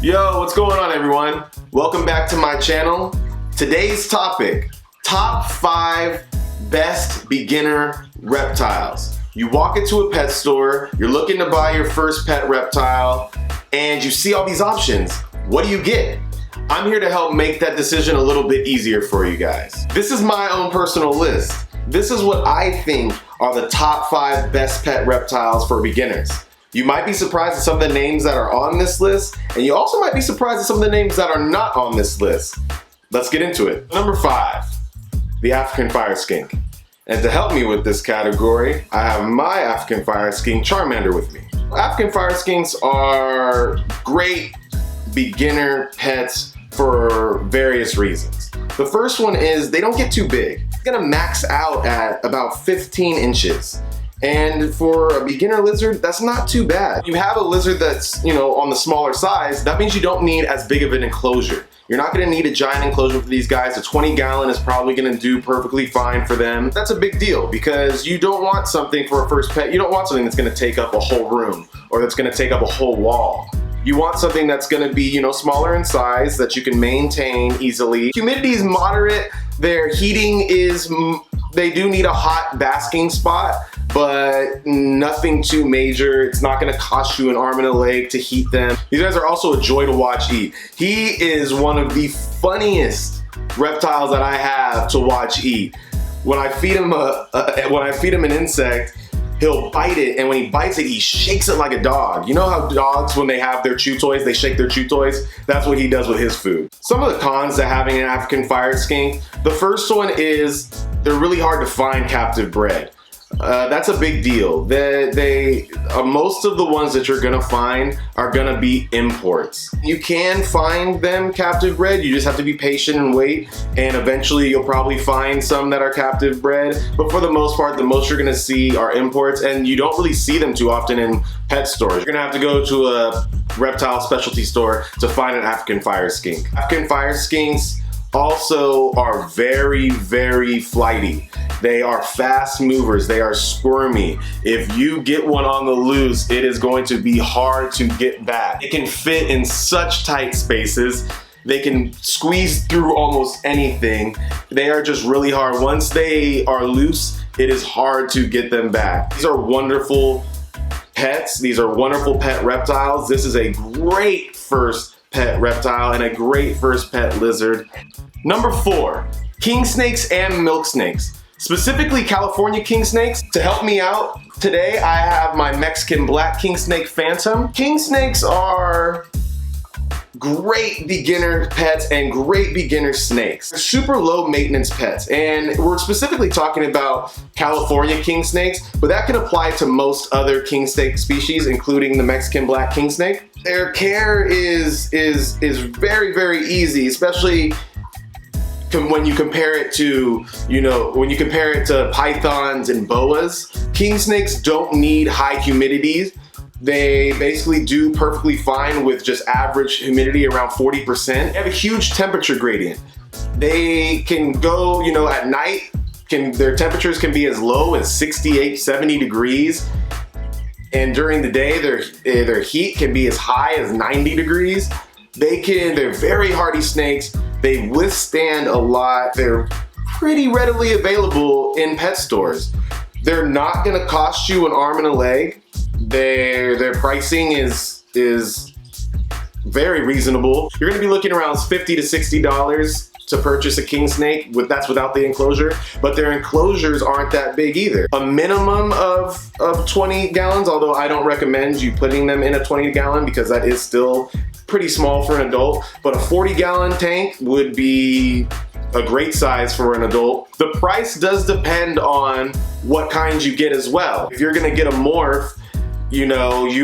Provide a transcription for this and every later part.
Yo, what's going on everyone? Welcome back to my channel. Today's topic, top 5 best beginner reptiles. You walk into a pet store, you're looking to buy your first pet reptile, and you see all these options. What do you get? I'm here to help make that decision a little bit easier for you guys. This is my own personal list. This is what I think are the top 5 best pet reptiles for beginners. You might be surprised at some of the names that are on this list, and you also might be surprised at some of the names that are not on this list. Let's get into it. Number 5, the African fire skink. And to help me with this category, I have my African fire skink Charmander with me. African fire skinks are great beginner pets for various reasons. The first one is they don't get too big. It's gonna max out at about 15 inches. And for a beginner lizard, that's not too bad. You have a lizard that's, on the smaller size, that means you don't need as big of an enclosure. You're not gonna need a giant enclosure for these guys. A 20-gallon is probably gonna do perfectly fine for them. That's a big deal because you don't want something for a first pet. You don't want something that's gonna take up a whole room or that's gonna take up a whole wall. You want something that's gonna be, smaller in size that you can maintain easily. Humidity is moderate. Their heating is, they do need a hot basking spot, but nothing too major. It's not gonna cost you an arm and a leg to heat them. These guys are also a joy to watch eat. He is one of the funniest reptiles that I have to watch eat. When I feed him an insect, he'll bite it, and when he bites it, he shakes it like a dog. You know how dogs, when they have their chew toys, they shake their chew toys? That's what he does with his food. Some of the cons to having an African fire skink, the first one is they're really hard to find captive bred. That's a big deal. Most of the ones that you're gonna find are gonna be imports. You can find them captive bred, you just have to be patient and wait, and eventually you'll probably find some that are captive bred, but for the most part, the most you're gonna see are imports, and you don't really see them too often in pet stores. You're gonna have to go to a reptile specialty store to find an African fire skink. African fire skinks also are very, very flighty. They are fast movers, they are squirmy. If you get one on the loose, it is going to be hard to get back. It can fit in such tight spaces. They can squeeze through almost anything. They are just really hard. Once they are loose, it is hard to get them back. These are wonderful pets. These are wonderful pet reptiles. This is a great first pet reptile and a great first pet lizard. Number 4, king snakes and milk snakes. Specifically California king snakes. To help me out today, I have my Mexican black king snake Phantom. King snakes are great beginner pets and great beginner snakes. They're super low maintenance pets, and we're specifically talking about California king snakes, but that can apply to most other king snake species, including the Mexican black king snake. Their care is very, very easy, especially when you compare it to, pythons and boas. King snakes don't need high humidity. They basically do perfectly fine with just average humidity around 40%. They have a huge temperature gradient. They can go, at night, their temperatures can be as low as 68, 70 degrees. And during the day, their heat can be as high as 90 degrees. They're very hardy snakes. They withstand a lot. They're pretty readily available in pet stores. They're not gonna cost you an arm and a leg. Their pricing is very reasonable. You're gonna be looking around $50 to $60 to purchase a king snake. That's without the enclosure, but their enclosures aren't that big either. A minimum of 20 gallons, although I don't recommend you putting them in a 20-gallon because that is still pretty small for an adult, but a 40-gallon tank would be a great size for an adult. The price does depend on what kind you get as well. If you're gonna get a morph, you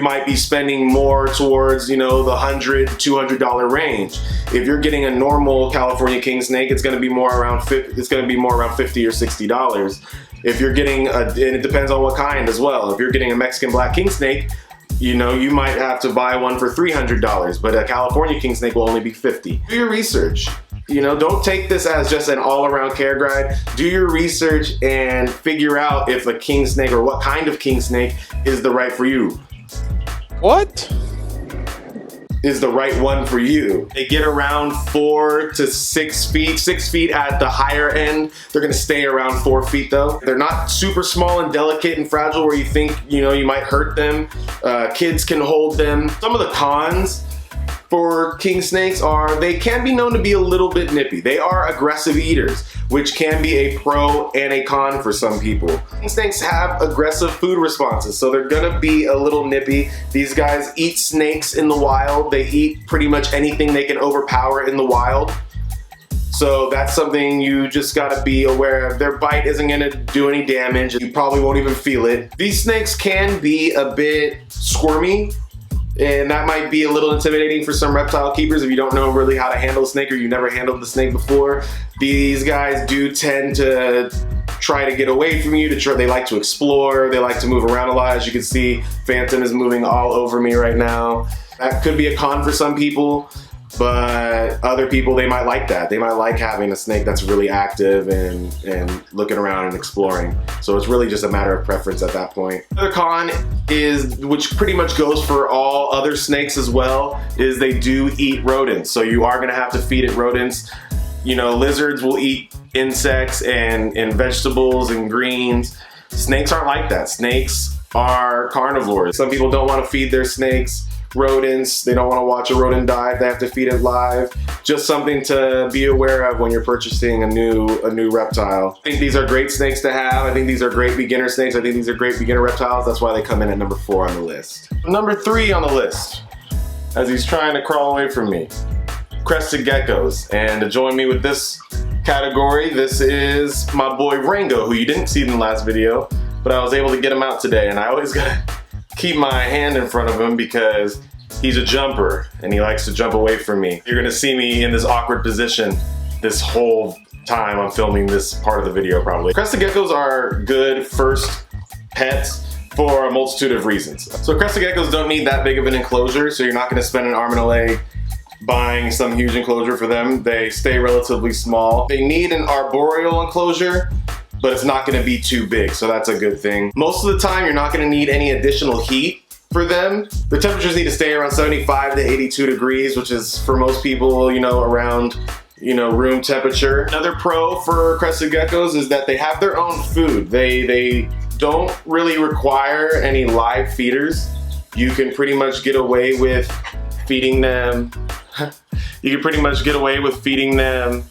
might be spending more towards, the $100, $200 range. If you're getting a normal California king snake, it's gonna be more around $50 or $60. If you're getting and it depends on what kind as well. If you're getting a Mexican black king snake, you might have to buy one for $300, but a California king snake will only be $50. Do your research. Don't take this as just an all-around care guide. Do your research and figure out if a king snake or what kind of king snake is the right for you. What? is the right one for you. They get around 4 to 6 feet, 6 feet at the higher end. They're gonna stay around 4 feet though. They're not super small and delicate and fragile where you think, you know, you might hurt them. Kids can hold them. Some of the cons for king snakes are they can be known to be a little bit nippy. They are aggressive eaters, which can be a pro and a con for some people. King snakes have aggressive food responses, so they're gonna be a little nippy. These guys eat snakes in the wild. They eat pretty much anything they can overpower in the wild. So that's something you just gotta be aware of. Their bite isn't gonna do any damage. You probably won't even feel it. These snakes can be a bit squirmy, and that might be a little intimidating for some reptile keepers if you don't know really how to handle a snake or you never handled the snake before. These guys do tend to try to get away from you. They like to explore. They like to move around a lot. As you can see, Phantom is moving all over me right now. That could be a con for some people, but other people, they might like that. They might like having a snake that's really active and looking around and exploring. So it's really just a matter of preference at that point. Another con is, which pretty much goes for all other snakes as well, is they do eat rodents. So you are gonna have to feed it rodents. You know, lizards will eat insects and vegetables and greens. Snakes aren't like that. Snakes are carnivores. Some people don't want to feed their snakes rodents. They don't want to watch a rodent die if they have to feed it live. Just something to be aware of when you're purchasing a new reptile. I think these are great snakes to have. I think these are great beginner snakes. I think these are great beginner reptiles. That's why they come in at number 4 on the list. Number 3 on the list, as he's trying to crawl away from me, Crested Geckos. And to join me with this category, this is my boy Rango, who you didn't see in the last video, but I was able to get him out today, and I always gotta keep my hand in front of him because he's a jumper and he likes to jump away from me. You're gonna see me in this awkward position this whole time I'm filming this part of the video probably. Crested Geckos are good first pets for a multitude of reasons. So Crested Geckos don't need that big of an enclosure, so you're not gonna spend an arm and a leg buying some huge enclosure for them. They stay relatively small. They need an arboreal enclosure, but it's not gonna be too big, so that's a good thing. Most of the time, you're not gonna need any additional heat for them. The temperatures need to stay around 75 to 82 degrees, which is for most people, you know, around, you know, room temperature. Another pro for Crested Geckos is that they have their own food. They don't really require any live feeders. You can pretty much get away with feeding them. You can pretty much get away with feeding them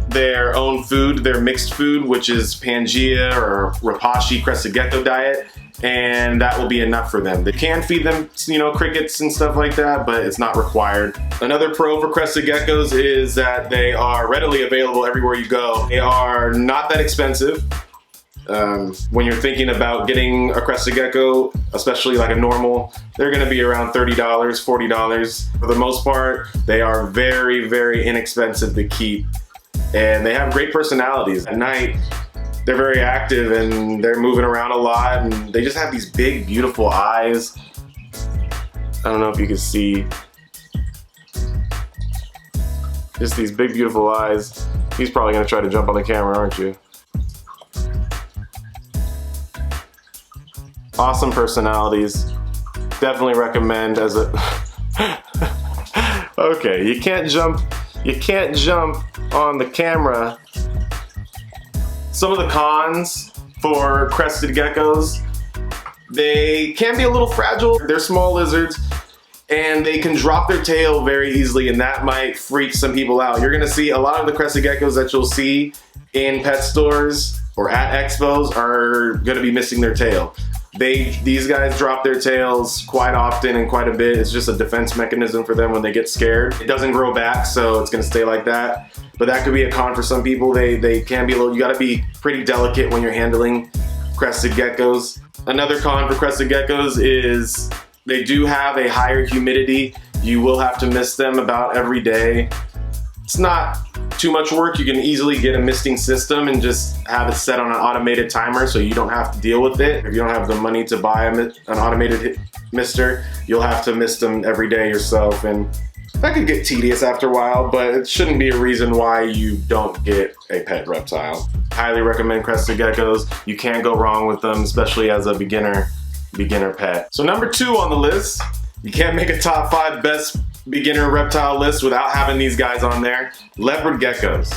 their own food, their mixed food, which is Pangea or Rapashi Crested Gecko diet, and that will be enough for them. They can feed them, you know, crickets and stuff like that, but it's not required. Another pro for Crested Geckos is that they are readily available everywhere you go. They are not that expensive. When you're thinking about getting a Crested Gecko, especially like a normal, they're gonna be around $30, $40. For the most part, they are very, very inexpensive to keep. And they have great personalities. At night, they're very active and they're moving around a lot, and they just have these big, beautiful eyes. I don't know if you can see. Just these big, beautiful eyes. He's probably gonna try to jump on the camera, aren't you? Awesome personalities. Definitely recommend as a... Okay, you can't jump on the camera. Some of the cons for Crested Geckos, they can be a little fragile. They're small lizards and they can drop their tail very easily, and that might freak some people out. You're gonna see a lot of the Crested Geckos that you'll see in pet stores or at expos are gonna be missing their tail. These guys drop their tails quite often and quite a bit. It's just a defense mechanism for them when they get scared. It doesn't grow back, so it's gonna stay like that. But that could be a con for some people. They can be a little, you gotta be pretty delicate when you're handling Crested Geckos. Another con for Crested Geckos is they do have a higher humidity. You will have to mist them about every day. It's not too much work. You can easily get a misting system and just have it set on an automated timer so you don't have to deal with it. If you don't have the money to buy an automated mister, you'll have to mist them every day yourself, and that could get tedious after a while, but it shouldn't be a reason why you don't get a pet reptile. Highly recommend Crested Geckos. You can't go wrong with them, especially as a beginner pet. So number 2 on the list You can't make a top 5 best beginner reptile list without having these guys on there. Leopard geckos.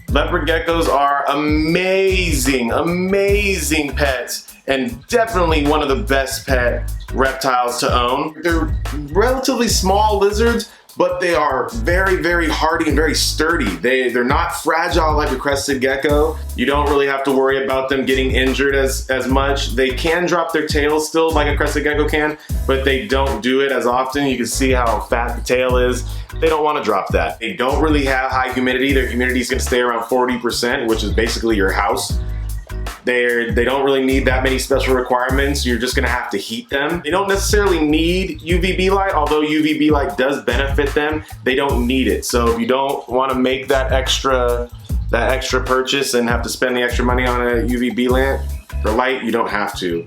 Leopard geckos are amazing, amazing pets, and definitely one of the best pet reptiles to own. They're relatively small lizards, but they are very, very hardy and very sturdy. They're not fragile like a crested gecko. You don't really have to worry about them getting injured as much. They can drop their tails still like a crested gecko can, but they don't do it as often. You can see how fat the tail is. They don't want to drop that. They don't really have high humidity. Their humidity is going to stay around 40%, which is basically your house. They don't really need that many special requirements. You're just gonna have to heat them. They don't necessarily need UVB light, although UVB light does benefit them. They don't need it. So if you don't wanna make that extra purchase and have to spend the extra money on a UVB lamp or light, you don't have to.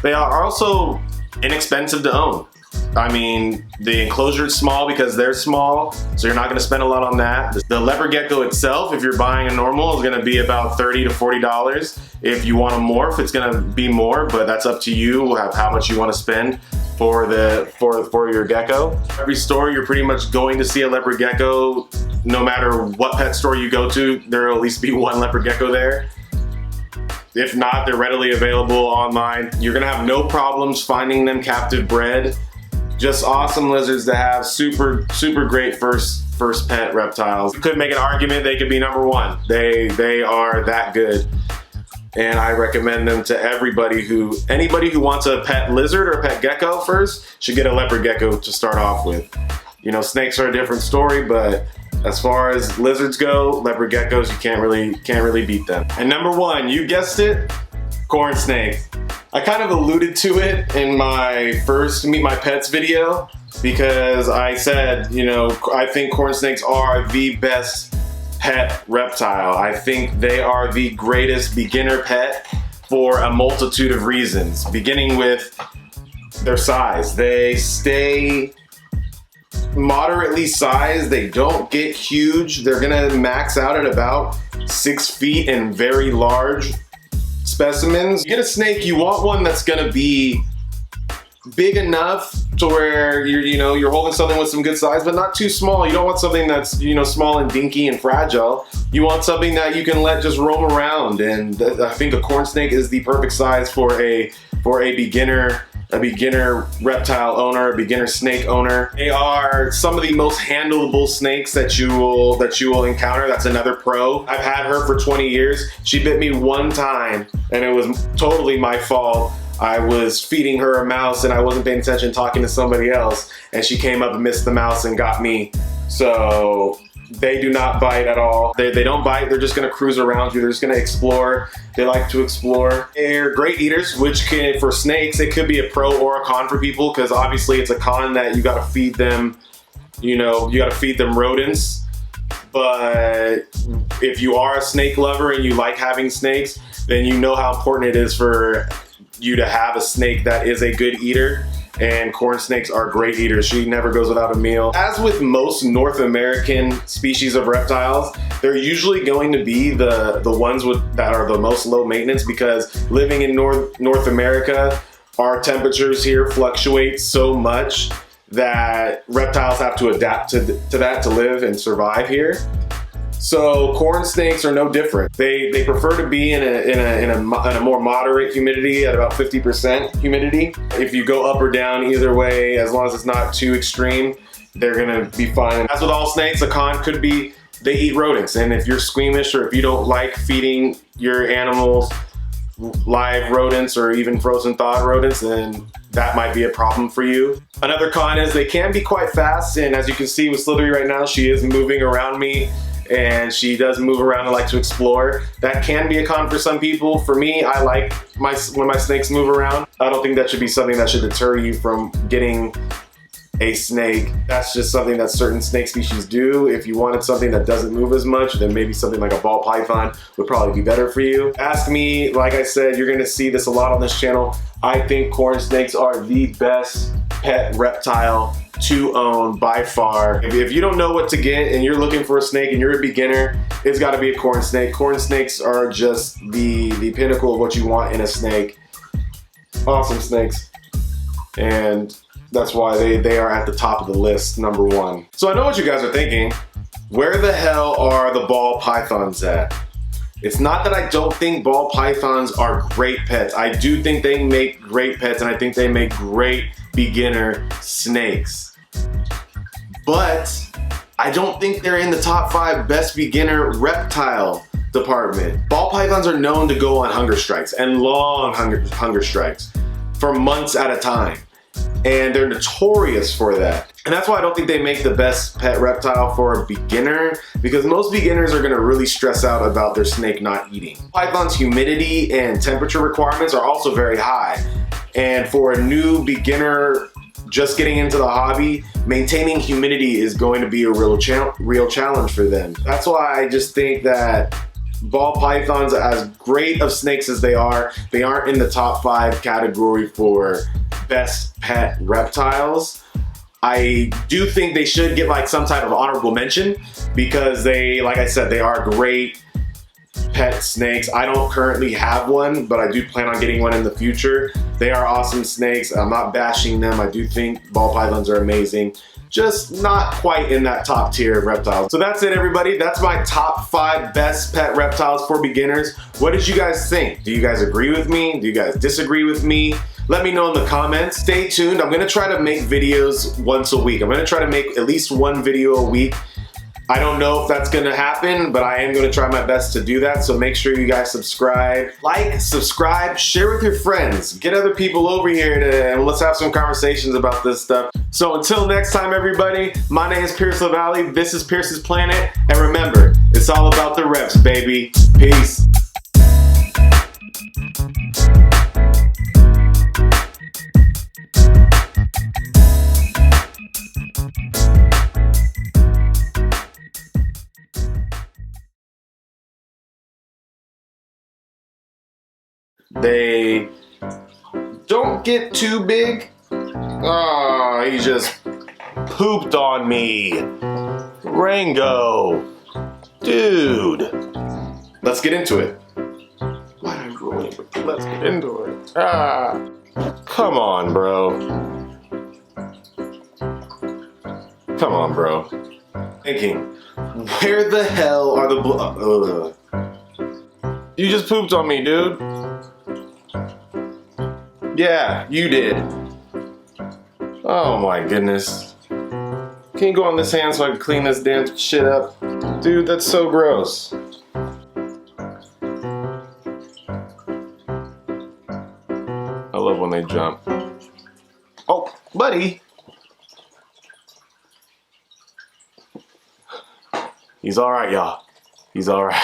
They are also inexpensive to own. I mean, the enclosure is small because they're small, so you're not gonna spend a lot on that. The leopard gecko itself, if you're buying a normal, is gonna be about $30 to $40. If you want a morph, it's gonna be more, but that's up to you, how much you wanna spend for your gecko. Every store, you're pretty much going to see a leopard gecko. No matter what pet store you go to, there'll at least be one leopard gecko there. If not, they're readily available online. You're gonna have no problems finding them captive bred. Just awesome lizards to have, super great first pet reptiles. You could make an argument they could be #1. They are that good. And I recommend them to anybody who wants a pet lizard or a pet gecko first should get a leopard gecko to start off with. You know, snakes are a different story, but as far as lizards go, leopard geckos, you can't really beat them. And #1, you guessed it, corn snake. I kind of alluded to it in my first Meet My Pets video because I said, you know, I think corn snakes are the best pet reptile. I think they are the greatest beginner pet for a multitude of reasons, beginning with their size. They stay moderately sized. They don't get huge. They're gonna max out at about 6 feet in very large specimens. You get a snake, you want one that's gonna be big enough to where you're holding something with some good size, but not too small. You don't want something that's small and dinky and fragile. You want something that you can let just roam around, and I think a corn snake is the perfect size for a beginner reptile owner, a beginner snake owner. They are some of the most handleable snakes that you will encounter. That's another pro. I've had her for 20 years. She bit me one time and it was totally my fault. I was feeding her a mouse and I wasn't paying attention, talking to somebody else, and she came up and missed the mouse and got me. So they do not bite at all. They don't bite, they're just gonna cruise around you. They're just gonna explore. They like to explore. They're great eaters, which can, for snakes, it could be a pro or a con for people, because obviously it's a con that you gotta feed them, you gotta feed them rodents. But if you are a snake lover and you like having snakes, then you know how important it is for you to have a snake that is a good eater. And corn snakes are great eaters. She never goes without a meal. As with most North American species of reptiles, they're usually going to be the ones that are the most low maintenance, because living in North America, our temperatures here fluctuate so much that reptiles have to adapt to that to live and survive here. So corn snakes are no different. They prefer to be in a more moderate humidity, at about 50% humidity. If you go up or down, either way, as long as it's not too extreme, they're gonna be fine. As with all snakes, a con could be they eat rodents. And if you're squeamish, or if you don't like feeding your animals live rodents or even frozen thawed rodents, then that might be a problem for you. Another con is they can be quite fast. And as you can see with Slithery right now, she is moving around me. And she does move around and like to explore. That can be a con for some people. For me, I like when my snakes move around. I don't think that should be something that should deter you from getting a snake. That's just something that certain snake species do. If you wanted something that doesn't move as much, then maybe something like a ball python would probably be better for you. Ask me, like I said, you're gonna see this a lot on this channel. I think corn snakes are the best pet reptile to own by far. If you don't know what to get and you're looking for a snake and you're a beginner, it's got to be a corn snake. Corn snakes are just the pinnacle of what you want in a snake. Awesome snakes. And That's why they are at the top of the list, #1. So I know what you guys are thinking. Where the hell are the ball pythons at? It's not that I don't think ball pythons are great pets. I do think they make great pets, and I think they make great beginner snakes. But I don't think they're in the top 5 best beginner reptile department. Ball pythons are known to go on hunger strikes, and long hunger strikes for months at a time. And they're notorious for that. And that's why I don't think they make the best pet reptile for a beginner, because most beginners are gonna really stress out about their snake not eating. Python's humidity and temperature requirements are also very high. And for a new beginner just getting into the hobby, maintaining humidity is going to be a real challenge for them. That's why I just think that ball pythons, as great of snakes as they aren't in the top 5 category for best pet reptiles. I do think they should get like some type of honorable mention, because they, like I said, they are great pet snakes. I don't currently have one, but I do plan on getting one in the future. They are awesome snakes. I'm not bashing them. I do think ball pythons are amazing. Just not quite in that top tier of reptiles. So that's it, everybody. That's my top 5 best pet reptiles for beginners. What did you guys think? Do you guys agree with me? Do you guys disagree with me? Let me know in the comments. Stay tuned. I'm gonna try to make videos once a week. I'm gonna try to make at least 1 video a week. I don't know if that's gonna happen, but I am gonna try my best to do that. So make sure you guys subscribe. Like, subscribe, share with your friends. Get other people over here and let's have some conversations about this stuff. So until next time, everybody, my name is Pierce LaValle. This is Pierce's Planet. And remember, it's all about the reps, baby. Peace. They don't get too big. Oh, he just pooped on me. Rango. Dude. Let's get into it. Why am I ruining it? Let's get into it. Ah. Come on, bro. Come on, bro. Thinking, where the hell are the You just pooped on me, dude. Yeah, you did. Oh my goodness. Can you go on this hand so I can clean this damn shit up? Dude, that's so gross. I love when they jump. Oh, buddy. He's alright, y'all. He's alright.